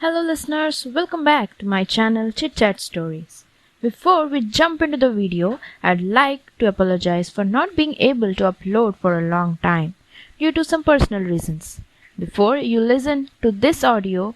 Hello listeners, welcome back to my channel ChitChatStories. Before we jump into the video, I'd like to apologize for not being able to upload for a long time due to some personal reasons. Before you listen to this audio,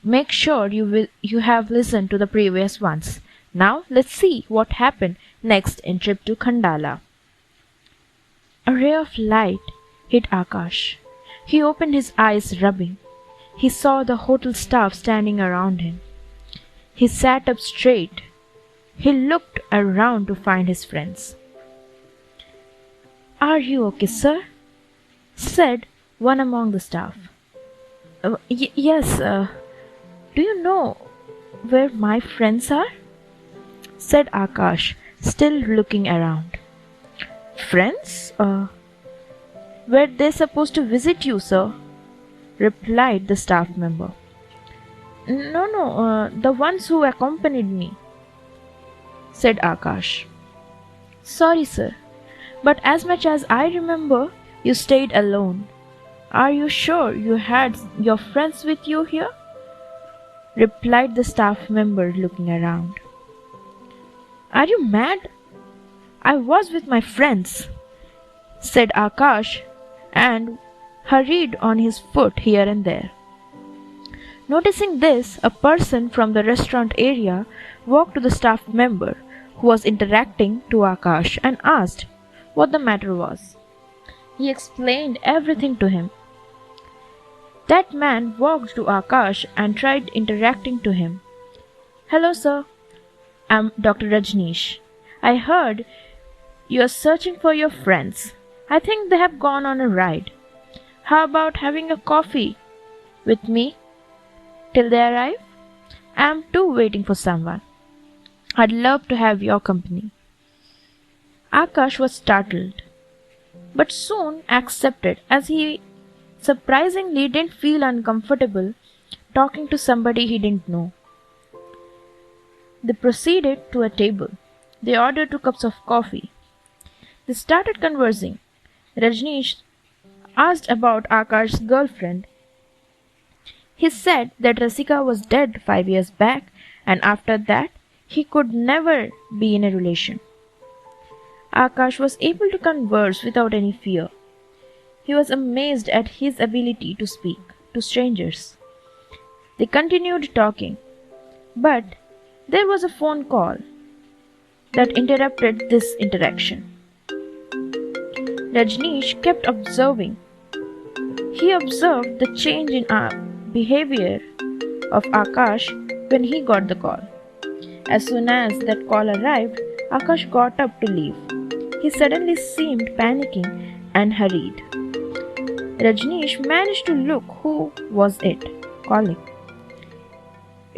make sure you have listened to the previous ones. Now let's see what happened next in trip to Khandala. A ray of light hit Akash. He opened his eyes rubbing. He saw the hotel staff standing around him. He sat up straight. He looked around to find his friends. "Are you okay, sir?" said one among the staff. Yes, do you know where my friends are?" said Akash, still looking around. "Friends? Were they supposed to visit you, sir?" replied the staff member. No, the ones who accompanied me," said Akash. "Sorry, sir, but as much as I remember, you stayed alone. Are you sure you had your friends with you here?" replied the staff member, looking around. "Are you mad? I was with my friends," said Akash, and hurried on his foot here and there. Noticing this, a person from the restaurant area walked to the staff member who was interacting to Akash and asked what the matter was. He explained everything to him. That man walked to Akash and tried interacting to him. "Hello, sir. I'm Dr. Rajneesh. I heard you are searching for your friends. I think they have gone on a ride. How about having a coffee with me till they arrive? I'm too waiting for someone. I'd love to have your company." Akash was startled, but soon accepted as he surprisingly didn't feel uncomfortable talking to somebody he didn't know. They proceeded to a table. They ordered 2 cups of coffee. They started conversing. Rajneesh asked about Akash's girlfriend. He said that Rasika was dead 5 years back, and after that he could never be in a relation. Akash was able to converse without any fear. He was amazed at his ability to speak to strangers. They continued talking, but there was a phone call that interrupted this interaction. Rajneesh kept observing. He observed the change in behavior of Akash when he got the call. As soon as that call arrived, Akash got up to leave. He suddenly seemed panicking and hurried. Rajneesh managed to look who was it calling.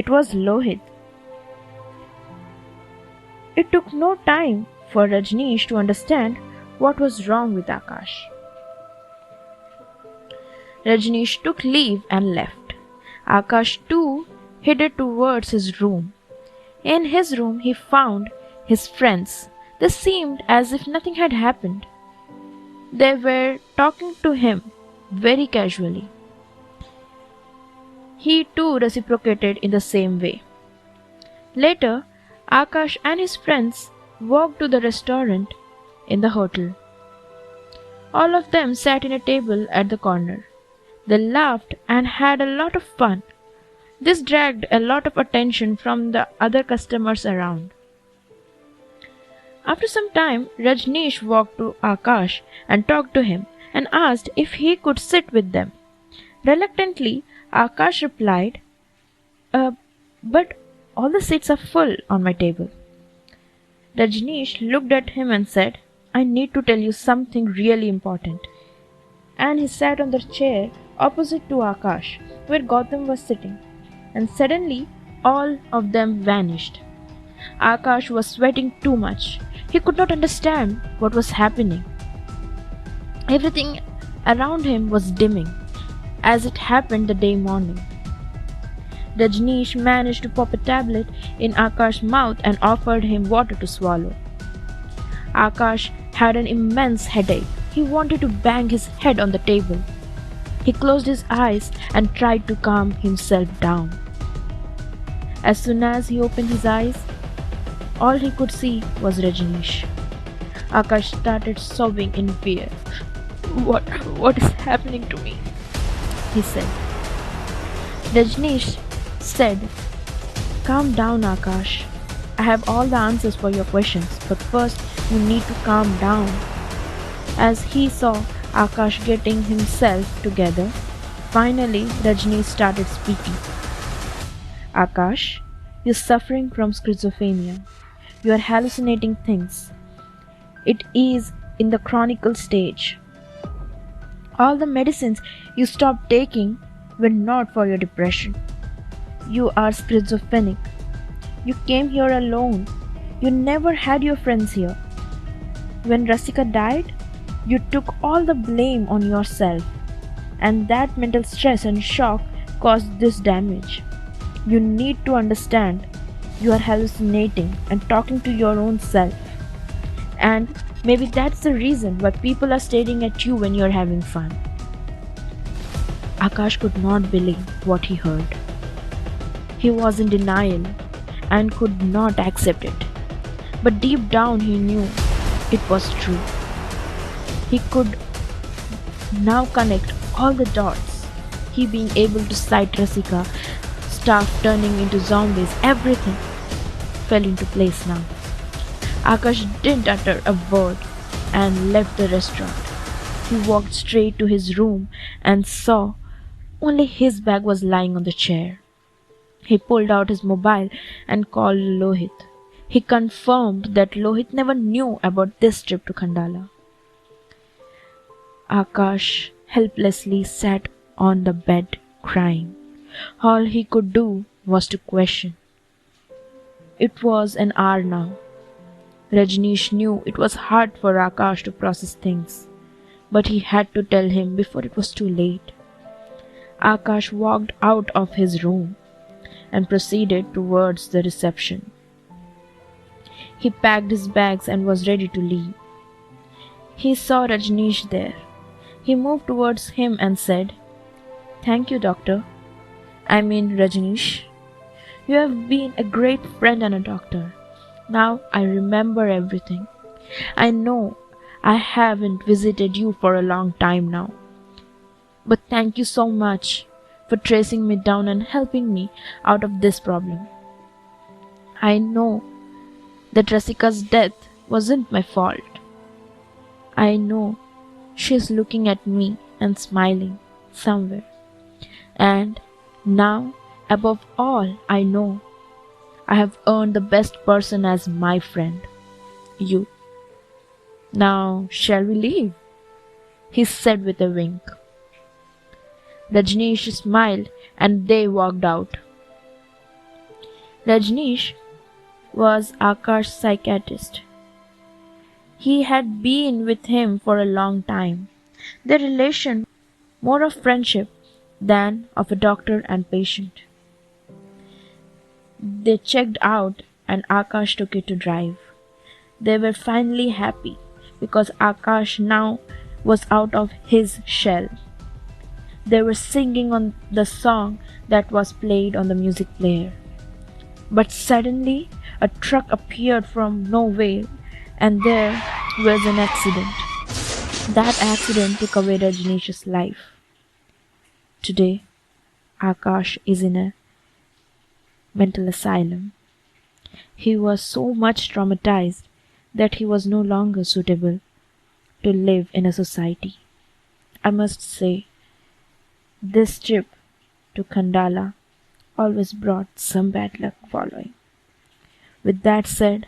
It was Lohit. It took no time for Rajneesh to understand what was wrong with Akash. Rajneesh took leave and left. Akash too headed towards his room. In his room he found his friends. They seemed as if nothing had happened. They were talking to him very casually. He too reciprocated in the same way. Later, Akash and his friends walked to the restaurant in the hotel. All of them sat in a table at the corner. They laughed and had a lot of fun. This dragged a lot of attention from the other customers around. After some time, Rajneesh walked to Akash and talked to him and asked if he could sit with them. Reluctantly, Akash replied, But All the seats are full on my table. Rajneesh looked at him and said, I need to tell you something really important. And he sat on the chair opposite to Akash, where Gautam was sitting. And suddenly, all of them vanished. Akash was sweating too much. He could not understand what was happening. Everything around him was dimming, as it happened the day morning. Rajneesh managed to pop a tablet in Akash's mouth and offered him water to swallow. Akash had an immense headache. He wanted to bang his head on the table. He closed his eyes and tried to calm himself down. As soon as he opened his eyes, all he could see was Rajneesh. Akash started sobbing in fear. What is happening to me? He said. Rajneesh said, Calm down, Akash. I have all the answers for your questions, but first you need to calm down. As he saw Akash getting himself together, finally Rajneesh started speaking. Akash, you're suffering from schizophrenia. You are hallucinating things. It is in the chronic stage. All the medicines you stopped taking were not for your depression. You are schizophrenic. You came here alone. You never had your friends here. When Rasika died, you took all the blame on yourself, and that mental stress and shock caused this damage. You need to understand you are hallucinating and talking to your own self. And maybe that's the reason why people are staring at you when you're having fun. Akash could not believe what he heard. He was in denial and could not accept it. But deep down he knew it was true. He could now connect all the dots. He being able to sight Rasika, staff turning into zombies, everything fell into place now. Akash didn't utter a word and left the restaurant. He walked straight to his room and saw only his bag was lying on the chair. He pulled out his mobile and called Lohit. He confirmed that Lohit never knew about this trip to Khandala. Akash helplessly sat on the bed crying. All he could do was to question. It was an hour now. Rajneesh knew it was hard for Akash to process things, but he had to tell him before it was too late. Akash walked out of his room and proceeded towards the reception. He packed his bags and was ready to leave. He saw Rajneesh there. He moved towards him and said, Thank you, doctor. I mean, Rajneesh. You have been a great friend and a doctor. Now I remember everything. I know I haven't visited you for a long time now. But thank you so much for tracing me down and helping me out of this problem. I know that Rasika's death wasn't my fault. I know she's looking at me and smiling somewhere. And now, above all, I know I have earned the best person as my friend, you. Now, shall we leave? He said with a wink. Rajneesh smiled and they walked out. Rajneesh was Akash's psychiatrist. He had been with him for a long time. Their relation more of friendship than of a doctor and patient. They checked out and Akash took it to drive. They were finally happy because Akash now was out of his shell. They were singing on the song that was played on the music player. But suddenly a truck appeared from nowhere and there was an accident. That accident took away Rajneesh's life. Today, Akash is in a mental asylum. He was so much traumatized that he was no longer suitable to live in a society. I must say, this trip to Khandala always brought some bad luck following. With that said,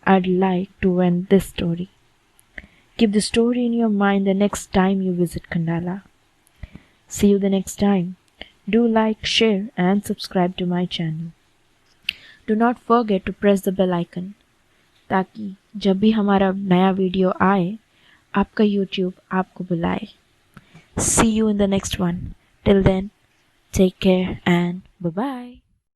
I'd like to end this story. Keep the story in your mind the next time you visit Khandala. See you the next time. Do like, share and subscribe to my channel. Do not forget to press the bell icon ताकि जब भी हमारा नया video आए आपका YouTube आपको बुलाए. See you in the next one. Till then, take care and bye-bye.